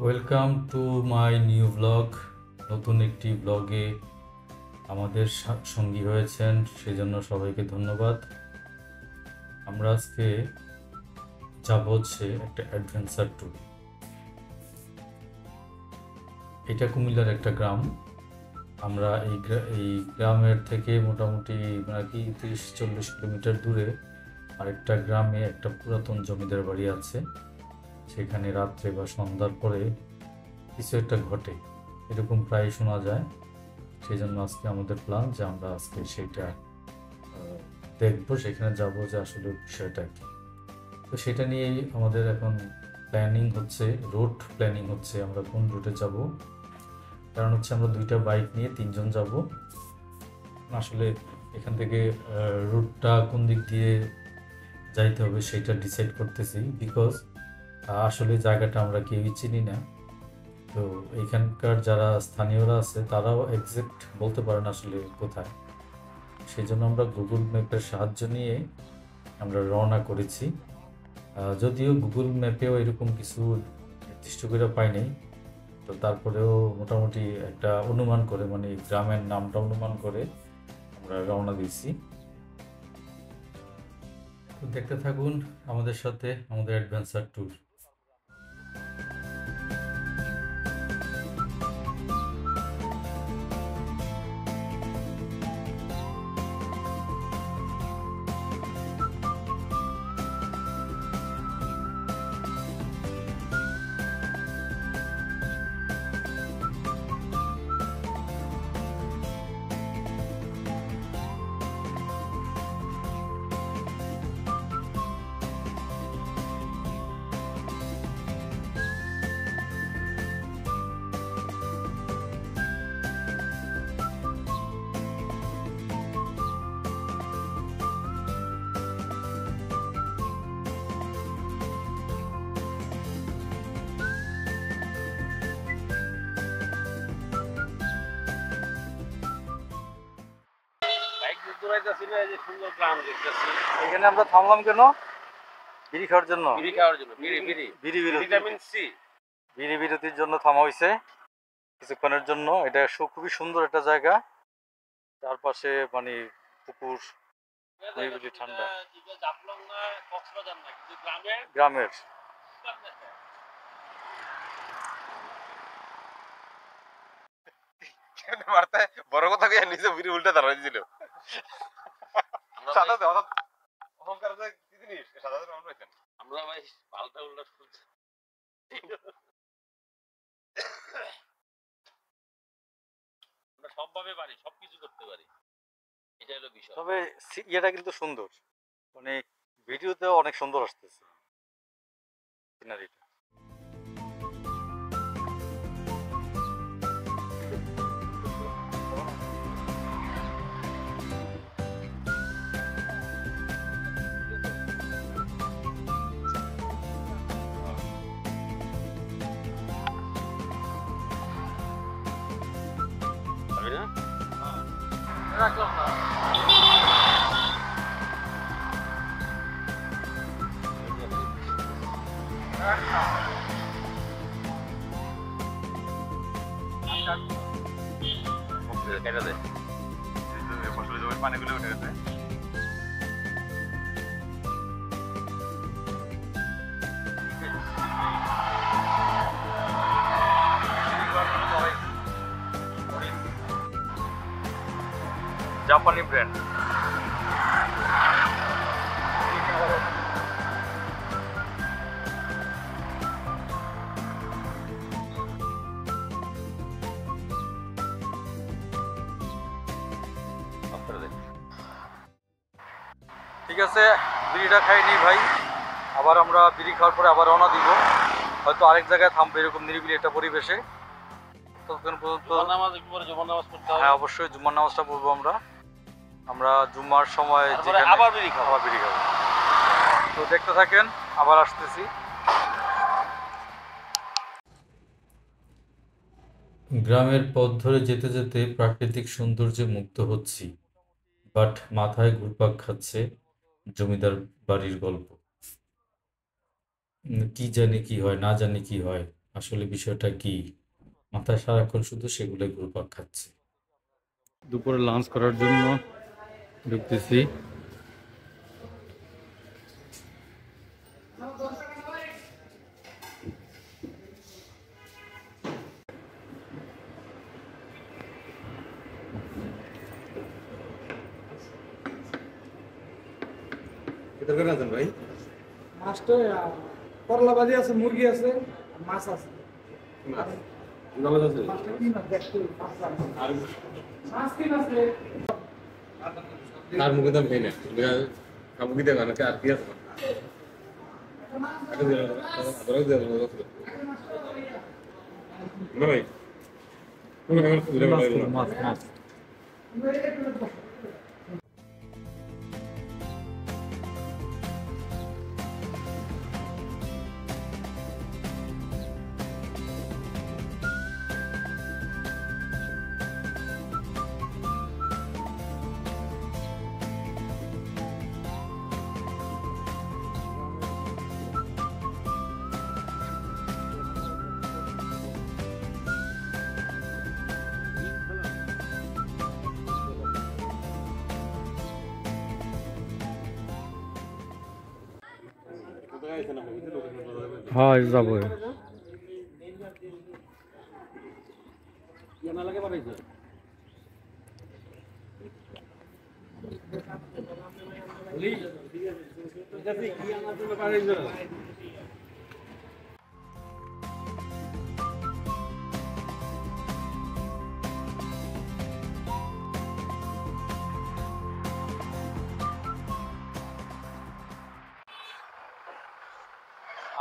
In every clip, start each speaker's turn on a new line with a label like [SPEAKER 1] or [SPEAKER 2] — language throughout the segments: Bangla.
[SPEAKER 1] Welcome to my new blog. নতুন একটি ব্লগে আমাদের সঙ্গী হয়েছেন, সেজন্য সবাইকে ধন্যবাদ। আমরা আজকে যাব হচ্ছে একটা অ্যাডভেঞ্চার ট্যুর। এটা কুমিল্লার একটা গ্রাম। আমরা এই গ্রামের থেকে মোটামুটি নাকি 30-40 কিলোমিটার দূরে আরেকটা গ্রামে একটা পুরাতন জমিদার বাড়ি আছে। সেখানে রাত্রে বা সন্ধ্যার পরে কিছু একটা ঘটে, এরকম প্রায় শোনা যায়। সেই জন্য আজকে আমাদের প্ল্যান যে আমরা আজকে সেইটা দেখবো, সেখানে যাব যে আসলে বিষয়টা কি। তো সেটা নিয়েই আমাদের এখন প্ল্যানিং হচ্ছে, রুট প্ল্যানিং হচ্ছে আমরা কোন রুটে যাব। কারণ হচ্ছে আমরা দুইটা বাইক নিয়ে 3 জন যাব। আসলে এখান থেকে রুটটা কোন দিক দিয়ে যাইতে হবে সেটা ডিসাইড করতেছি, বিকজ আসলে জায়গাটা আমরা কেউই চিনি না। তো এখানকার যারা স্থানীয়রা আছে তারাও এক্সাক্ট বলতে পারে না আসলে কোথায়। সেই জন্য আমরা গুগল ম্যাপের সাহায্য নিয়ে আমরা রওনা করেছি। যদিও গুগল ম্যাপেও এরকম কিছু নির্দিষ্ট করে পাইনি, তো তারপরেও মোটামুটি একটা অনুমান করে, মানে গ্রামের নামটা অনুমান করে আমরা রওনা দিয়েছি। তো দেখতে থাকুন আমাদের সাথে আমাদের অ্যাডভেঞ্চার ট্যুর।
[SPEAKER 2] এখানে আমরা থামলাম কেন? বিড়ি খাওয়ার জন্য। বিড়ি বিরতির জন্য থামা হয়েছে কিছুক্ষণের জন্য। এটা খুবই সুন্দর একটা জায়গা, চারপাশে মানে পুকুর, নিরিবিলি, ঠান্ডা। গ্রামের
[SPEAKER 3] বড় কথা কে নিজে বিড়ি উল্টে দাঁড়াই দিল। আমরা ভাই পাল্টা উল্টা আমরা সবভাবে পারি, সবকিছু করতে পারি, এটা হলো বিষয়।
[SPEAKER 2] তবে ইয়েটা কিন্তু সুন্দর, মানে ভিডিওতেও অনেক সুন্দর আসতেছে সিনারিটা। রাখলাম না।
[SPEAKER 3] কেটে দেয় ফসলের জমির পানিগুলো উঠে গেছে।
[SPEAKER 2] জাপানি ব্র্যান্ড। ঠিক আছে, বিড়িটা খাই নি ভাই। আবার আমরা বিড়ি খাওয়ার পরে আবার রওনা দিব, হয়তো আরেক জায়গায় থামবো এরকম নিরিবিলি একটা পরিবেশে। ততক্ষণ পর্যন্ত হ্যাঁ, অবশ্যই জুম্মার নামাজটা পড়বো আমরা জুম্মার সময় আবার বিড়ি খাবো। তো দেখতে থাকেন, আবার আসতেছি।
[SPEAKER 1] গ্রামের পথ ধরে যেতে যেতে প্রাকৃতিক সৌন্দর্যে মুগ্ধ হচ্ছি, বাট মাথায় ঘুরপাক খাচ্ছে জমিদার বাড়ির গল্প। কি জানি কি হয়, না জানি কি হয়। আসলে বিষয়টা কি, মাথায় সারাক্ষণ শুধু সেগুলোই ঘুরপাক খাচ্ছে। দুপুরে লাঞ্চ করার জন্য ঢুকতেছি।
[SPEAKER 3] ভাই
[SPEAKER 4] মাছটা করলা ভাজি আছে, মুরগি আছে, আর মাছ আছে। মাছটা কি মাছ দেখতে মাছ কি আছে?
[SPEAKER 3] আর মুখে দাম খাই না কামুকি দেওয়া নাকি আর কি আছে না ভাই
[SPEAKER 1] মাছ মাছ হয় যাবো।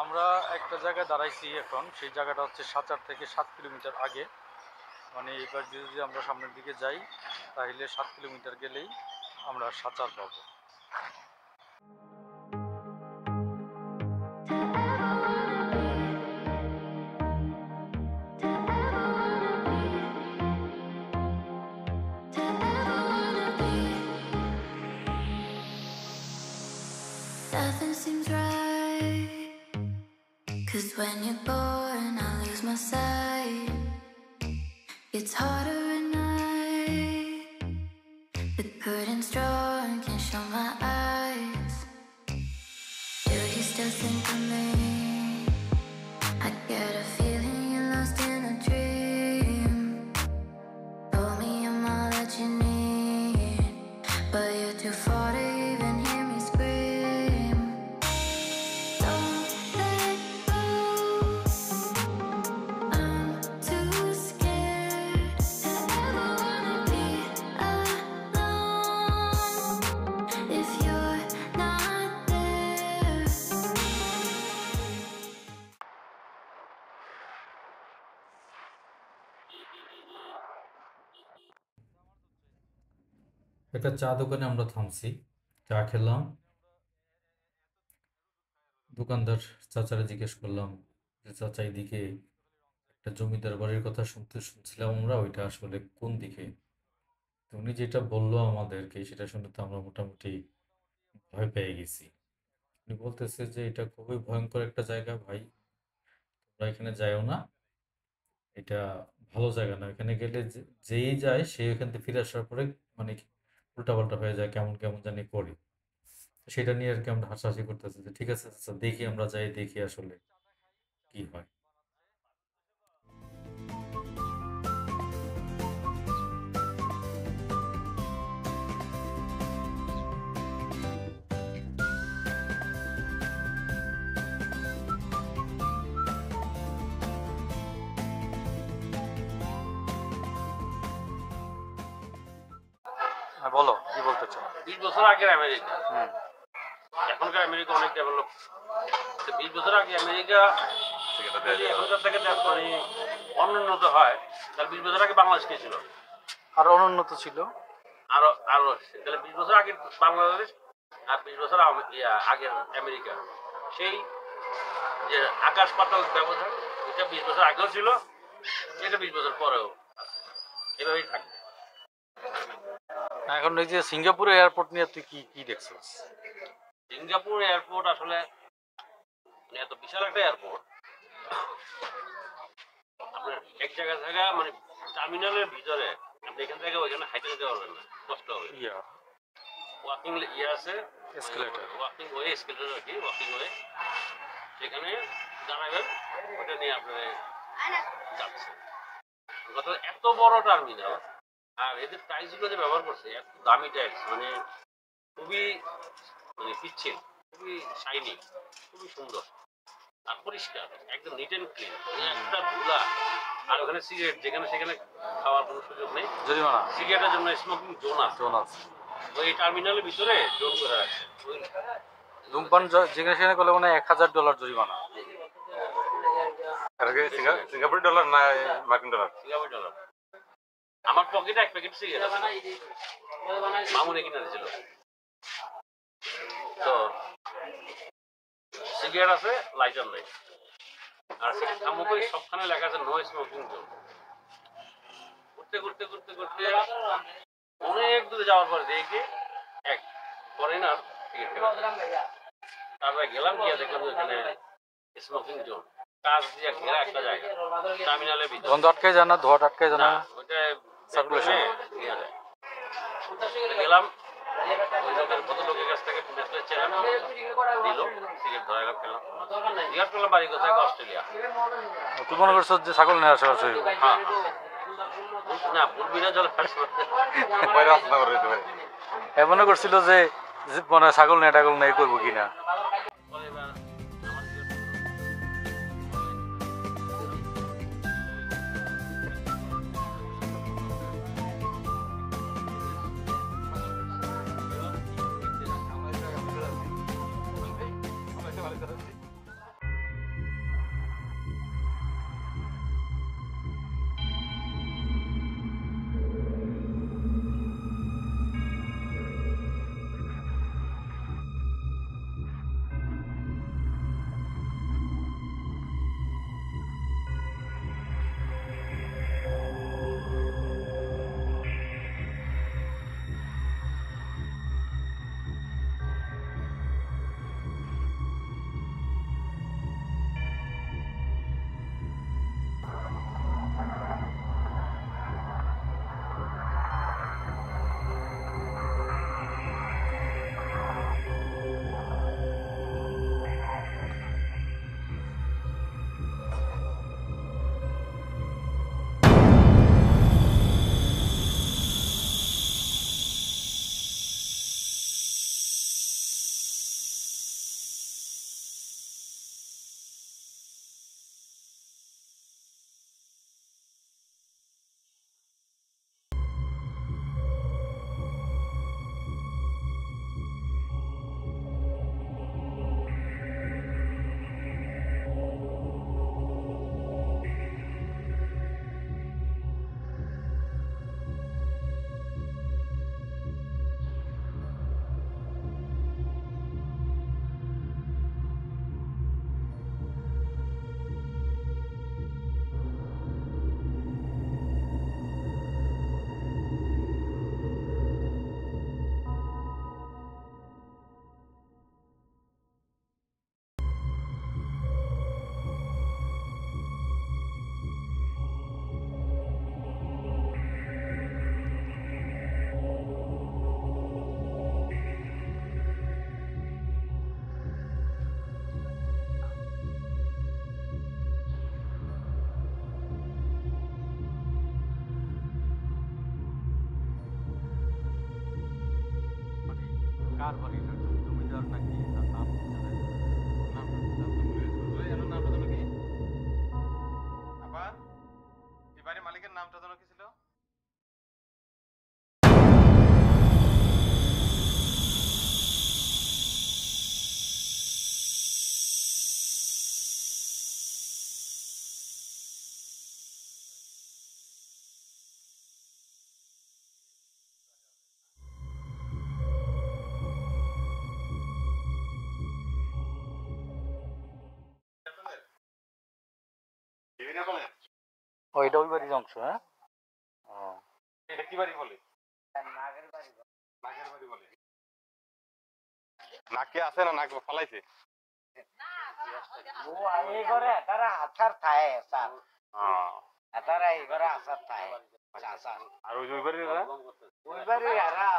[SPEAKER 2] আমরা একটা জায়গায় দাঁড়াইছি এখন, সেই জায়গাটা হচ্ছে সাচার থেকে 7 কিলোমিটার আগে। মানে এবার যদি আমরা সামনের দিকে যাই তাহলে 7 কিলোমিটার গেলেই আমরা সাচার পাবো।
[SPEAKER 5] Nothing seems right, 'cause when you're born I lose my sight. It's harder at night, the curtain's drawn, can't show my eyes. Do you still think of me? I get a feeling you're lost in a dream. Told me I'm all that you need, but you're too far to even hear me scream. Don't let go, I'm too scared to ever wanna be alone if you're not there.
[SPEAKER 1] একটা চা দোকানে আমরা থামছি, চা খেলাম। দোকানদার চাচারা জিজ্ঞেস করলাম যে চাচা এদিকে একটা জমিদার বাড়ির কথা শুনছিলাম আমরা, ওইটা আসলে কোন দিকে? তো উনি যেটা বললো আমাদেরকে সেটা শুনে তো আমরা মোটামুটি ভয় পেয়ে গেছি। উনি বলতেছে যে এটা খুবই ভয়ঙ্কর একটা জায়গা ভাই, তোমরা এখানে যাইও না, এটা ভালো জায়গা না। এখানে গেলে যেই যায় সে এখান থেকে ফিরে আসার পরে মানে উল্টাপাল্টা হয়ে যায়, কেমন কেমন জানি করে। তো সেটা নিয়ে আর কি আমরা হাসাহাসি করতেছি যে ঠিক আছে আচ্ছা দেখি, আমরা যাই দেখি আসলে কি হয়।
[SPEAKER 2] হ্যাঁ বলো, কি বলতে চাও?
[SPEAKER 6] 20 বছর আগের আমেরিকা, এখনকার আমেরিকা অনেক ডেভেলপ। 20 বছর আগে আমেরিকা যদি এখনকার থেকে মানে অনুন্নত হয়, তাহলে 20 বছর আগে বাংলাদেশ কে ছিল?
[SPEAKER 2] আরো অনুন্নত ছিল।
[SPEAKER 6] আরো আরো তাহলে 20 বছর আগে বাংলাদেশ আর 20 বছর আগের আমেরিকা, সেই যে আকাশ পাতাল ব্যবধান, এটা 20 বছর আগেও ছিল, এটা 20 বছর পরেও আছে, এভাবেই থাকবে।
[SPEAKER 2] এখন এই যে সিঙ্গাপুর এয়ারপোর্ট নিয়ে তুই কি কি দেখছিস?
[SPEAKER 6] সিঙ্গাপুর এয়ারপোর্ট আসলে এত বিশাল একটা এয়ারপোর্ট, এক জায়গা থেকে মানে টার্মিনালের ভিতরে আপনি এখান থেকে ওইখানে হাইটে যেতে পারবেন না, কষ্ট হবে। ওয়াকিং ইয়ে আছে,
[SPEAKER 2] Escalator.
[SPEAKER 6] ওয়াকিং ওয়ে, এসকেলেটর আর কি, ওয়াকিং ওয়ে, সেখানে দাঁড়াবেন, ওটা নিয়ে আপনি যাচ্ছে। কথা এত বড় টার্মিনাল, আর এদের টাইলসগুলো যে ব্যবহার করছে এত দামি টাইলস, মানে খুবই মানে পিচ্ছিল, খুবই শাইনি, খুবই সুন্দর আর পরিষ্কার, একদম নিট অ্যান্ড ক্লিন, একটা ধুলা। আর ওখানে সিগারেট যেখানে সেখানে খাওয়ার কোনো সুযোগ নেই,
[SPEAKER 2] জরিমানা
[SPEAKER 6] সিগারেটের জন্য স্মোকিং জোন আছে,
[SPEAKER 2] জোন আছে।
[SPEAKER 6] ওই টার্মিনালের ভিতরে জোন করে রাখছে। ওই
[SPEAKER 2] ধূমপান যেখানে সেখানে করলে মানে $1000 জরিমানা।
[SPEAKER 3] সিঙ্গাপুরি ডলার না মার্কিন ডলার?
[SPEAKER 6] Singapore dollar. আমার পকেটে 1 প্যাকেট সিগারেট আছে, মামুনে কিনে দিয়েছিল। তো সিগারেট আছে, লাইটার নাই, আর আমাকে সবখানে লেখা আছে নো স্মোকিং জোন। ঘুরতে ঘুরতে ঘুরতে ঘুরতে অনেক দূরে যাওয়ার পরে দেখি এক ফরেনার টিকিট তারপরে গেলাম, গিয়ে দেখলাম ওখানে স্মোকিং জোন, কাজ দিয়ে ঘেরা একটা জায়গা, টার্মিনালের ভিতরে।
[SPEAKER 2] গন্ধ আটকে যায় না, ধোয়া আটকে যায়
[SPEAKER 6] না,
[SPEAKER 2] না?
[SPEAKER 6] ওইটা
[SPEAKER 2] Circulation.
[SPEAKER 6] নিয়ে যায়। গেলাম ওই লোকের কত লোকের কাছ থেকে চেলাম, দিল সিগারেট ধরাইলাম, খেলাম, জিজ্ঞাসা করলাম বাড়ি কোথায়, অস্ট্রেলিয়া।
[SPEAKER 2] তুই মনে করছো যে ছাগল নিয়ে আশেপাশে হইব?
[SPEAKER 6] হ্যাঁ না, বুলবিনা জল
[SPEAKER 3] বাইরে আসতে করে দিতে পারে।
[SPEAKER 2] মনে করছিল যে মানে ছাগল নিয়ে টাগল নিয়ে করবো কিনা। কার বাড়ি জমিদার নাকি তার নাম কি জানেন?
[SPEAKER 3] নামটা যেন কি? আপা, এই বাড়ির মালিকের নামটা যেন কি ছিল?
[SPEAKER 2] ও এটা ওই বাড়ির অংশ, হ্যাঁ? ও
[SPEAKER 3] এটা কি বাড়ি বলে? নাগের বাড়ি বলে। নাকে আছে না নাক ফালাইছে?
[SPEAKER 7] তারা এই ঘরে আসার তাই আসার
[SPEAKER 3] আর ওই বাড়িরা
[SPEAKER 7] ওইবারে এরা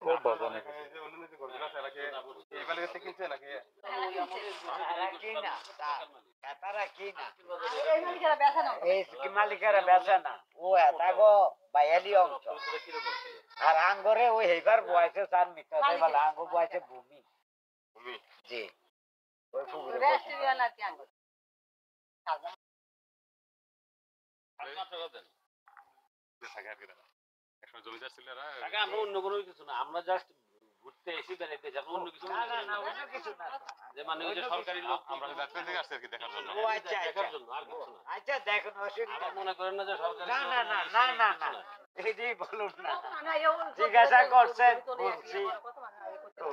[SPEAKER 2] খুব বাজার নাকি
[SPEAKER 3] এই যে অন্য যে ঘরগুলো আছে এলাকে এই বাড়ি থেকে কিনছে নাকি
[SPEAKER 7] কি না তারা কি না এই মালিকেরা বেচে না ও এটাগো বাইয়ালি অংশ আর আঙ্গরে ওই এইবার বয়সে 4 মিটার বলে আঙ্গ বয়সে ভূমি
[SPEAKER 3] ভূমি
[SPEAKER 7] জি ওই পুকুরে
[SPEAKER 3] থাকে আর কি তারা একসময় জমিদার ছিল এরা
[SPEAKER 6] টাকা আমরা অন্য কোনো কিছু না, আমরা জাস্ট ঘুরতে এসে বেড়াইতে যাবো, অন্য কিছু
[SPEAKER 7] না না না অন্য কিছু না
[SPEAKER 6] যে মানে ওই যে সরকারি লোক
[SPEAKER 3] আমরা রাত্রে থেকে আসছি আর কি দেখার জন্য
[SPEAKER 7] ও আচ্ছা
[SPEAKER 6] দেখার জন্য আর কিছু না।
[SPEAKER 7] আচ্ছা দেখুন অসুবিধা
[SPEAKER 6] আবার মনে করেন না যে সরকারি
[SPEAKER 7] না
[SPEAKER 6] লোক
[SPEAKER 7] না না
[SPEAKER 6] এসে
[SPEAKER 7] না না
[SPEAKER 6] কিছু
[SPEAKER 7] না এটাই বলুন না জিজ্ঞাসা করছেন বলছি তো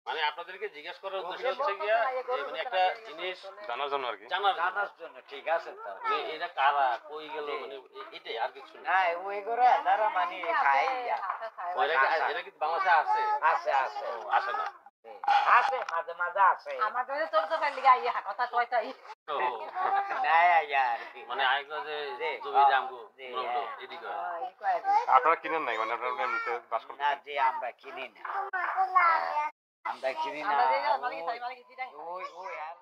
[SPEAKER 6] মানে আপনাদেরকে জিজ্ঞেস করার উদ্দেশ্য হচ্ছে গিয়া যে মানে একটা জিনিস
[SPEAKER 3] জানার জন্য আর কি
[SPEAKER 6] জানার জন্য।
[SPEAKER 7] জানার জন্য ঠিক আছে তো
[SPEAKER 6] যে এরা কারা কই গেল মানে এটাই আর কিছু না।
[SPEAKER 7] না ওই করে তারা মানে খাই
[SPEAKER 6] এরা কি বাংলাদেশে আছে?
[SPEAKER 7] আছে আছে
[SPEAKER 6] আসে না
[SPEAKER 7] আছে মাঝে মাঝে আছে
[SPEAKER 8] আমাদের তোর তো ফ্যান্ডি গাই কথা টয়টাই
[SPEAKER 6] তো
[SPEAKER 7] নাই আর কি
[SPEAKER 6] মানে আরেকটা যে জমি জামগো মুরব্বি এদিকে
[SPEAKER 3] আপনারা কিনেন নাই মানে আপনারা এমনিতে বাস
[SPEAKER 7] না
[SPEAKER 3] করতেন
[SPEAKER 7] যে আমরা কিনি না আমরা কিনি না
[SPEAKER 8] আমরা যে মালিক তাই মালিক দিই
[SPEAKER 7] ওই ওই আর